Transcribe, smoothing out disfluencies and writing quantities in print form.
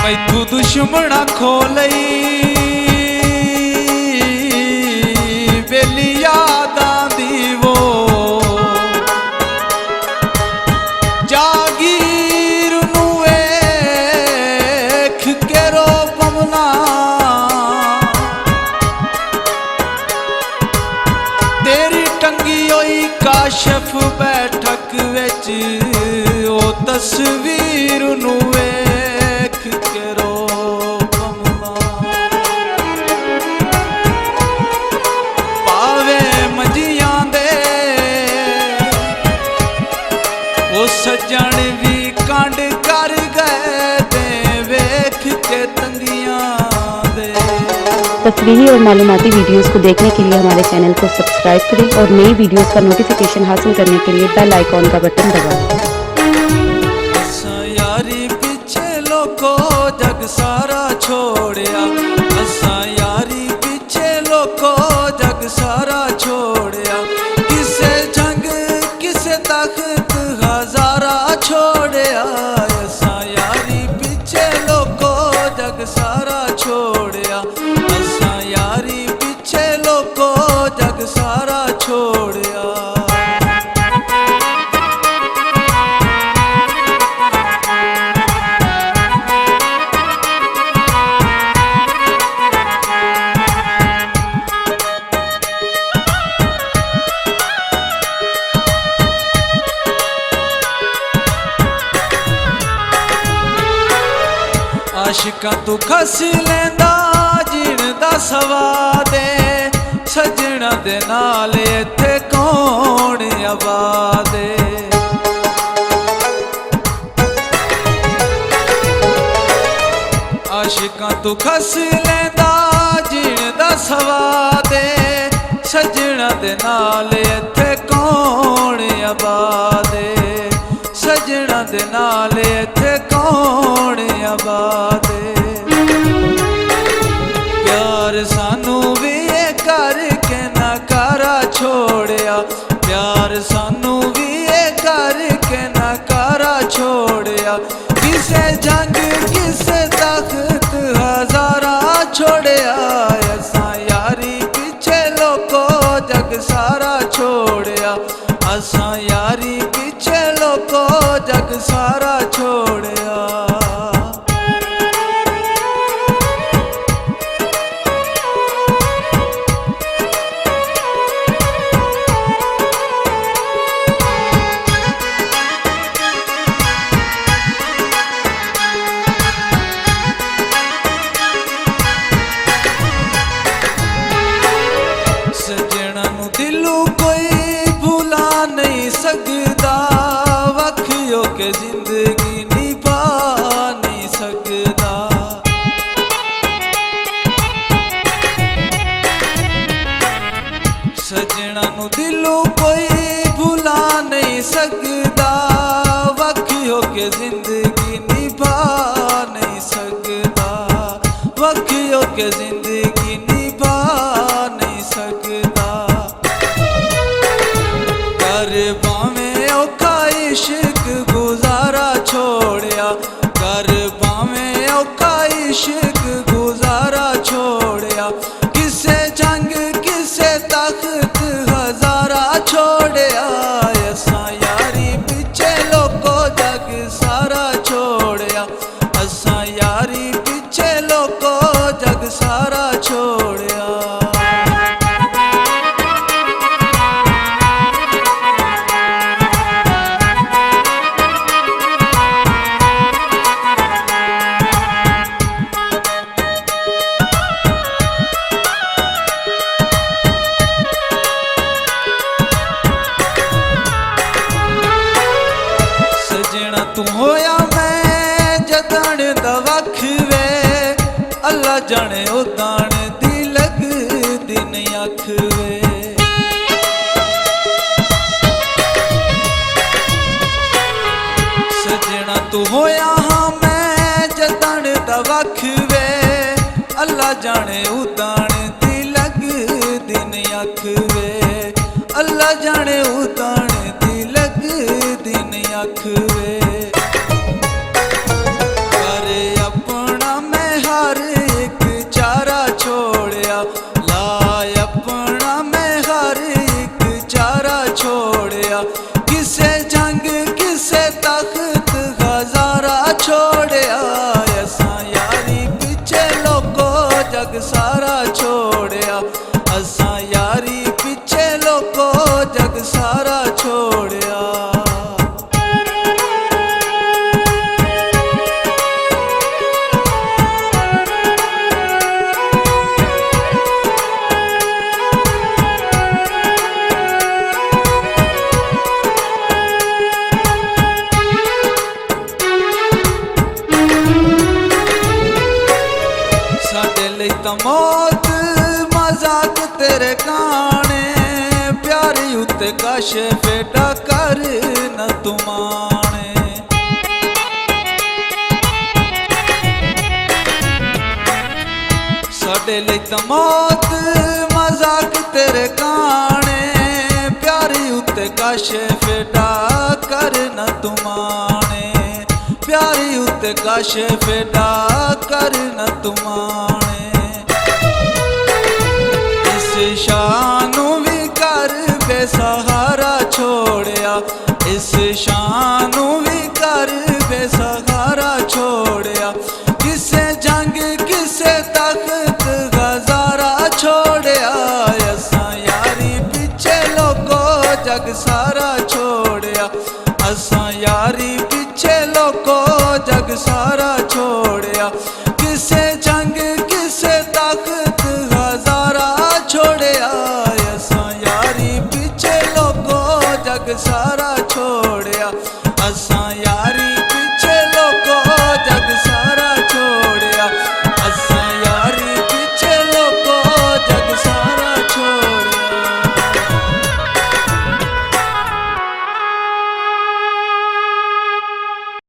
मैथू दुश्मना खो लई बेली यादां दी वो जागीर नू वेख के रो पवना तेरी टंगी होई काशफ बैठक विच ओ तस्वीर नू वेख के रो पवना पावे मंजियां दे ओ सज्जण भी कांड कर गए दे वेख के तंगियां दे। तस्वीरी और मालूमाती वीडियोस को देखने के लिए हमारे चैनल को सब्सक्राइब करें और नई वीडियोस का नोटिफिकेशन हासिल करने के लिए बेल आइकॉन का बटन दबाएं। यारी पीछे लोको जग सारा छोड़िया असा यारी पीछे लोको जग सारा छोड़िया किसे जंग किसे तख्त हजारा छोड़िया असा यारी पीछे लोको जग सारा छोड़िया असा यारी पीछे लोको जग सारा छोड़िया। आशिकां तू खस लेंदा जीण दा सवादे सजना दे नाल इत्थे कौन आबादे आशिकां तू खस लेंदा जीण दा सवादे सजना दे नाल इत्थे कौन आबादे सजना दे नाल इत्थे कौन आबादे प्यार सानू भी करके नकारा छोड़िया प्यार सानू भी करके नकारा छोड़िया किसे जंग किसे तख्त हजारा छोड़िया असा यारी पीछे लोको जग सारा छोड़िया असा यारी पीछे लोको जग सारा छोड़िया। सजना नू दिलू कोई भुला नहीं सकदा वखियो के जिंदगी निभा नहीं सकदा सजना नू दिलू कोई भुला नहीं सकदा वखियो के जिंदगी निभा नहीं सकदा वखियो के जिंदगी निभा नहीं सकदा कर बावें औखा इश्क गुजारा छोड़िया कर बावें औखा इश्क गुजारा छोड़िया किसे जंग किसे तख्त हजारा छोड़िया असा यारी पीछे लोको जग सारा छोड़िया असा यारी पीछे लोको जग सारा छोड़िया। सजना तू होया मैं जदन दा वख वे अल्लाह जाने उदान दी लग दिन अख वे सजना तू होया हाँ मैं जदन दा वख वे अल्लाह जाने उदान दी लग दिन अख वे अल्लाह जाने उदान दी लग दिन अख वे करे अपना छोड़िया असां यारी पिछे लोको जग सारा छोड़िया असां यारी पिछे लोको जग सारा छोड़िया मौत मजाक तेरे गाने प्यारी उत्ते काशे बेटा कर न तुमाने साडे लई तां मौत मजाक तेरे गाने प्यारी उत्ते काशे बेटा कर न तुमाने प्यारी उत्ते काशे बेटा कर न तुमाने शानू भी कर बेसहारा छोड़िया इस शानू भी कर बेसहारा छोड़िया किसे जंग किसे तख्त गजारा छोड़िया असां यारी पिछे लोको जग सारा छोड़िया असां यारी पिछे लोको जग सारा छोड़िया किसे जंग किसे तख्त गजारा छोड़िया असां यारी पिछे लोको जग सारा छोड़िया असां यारी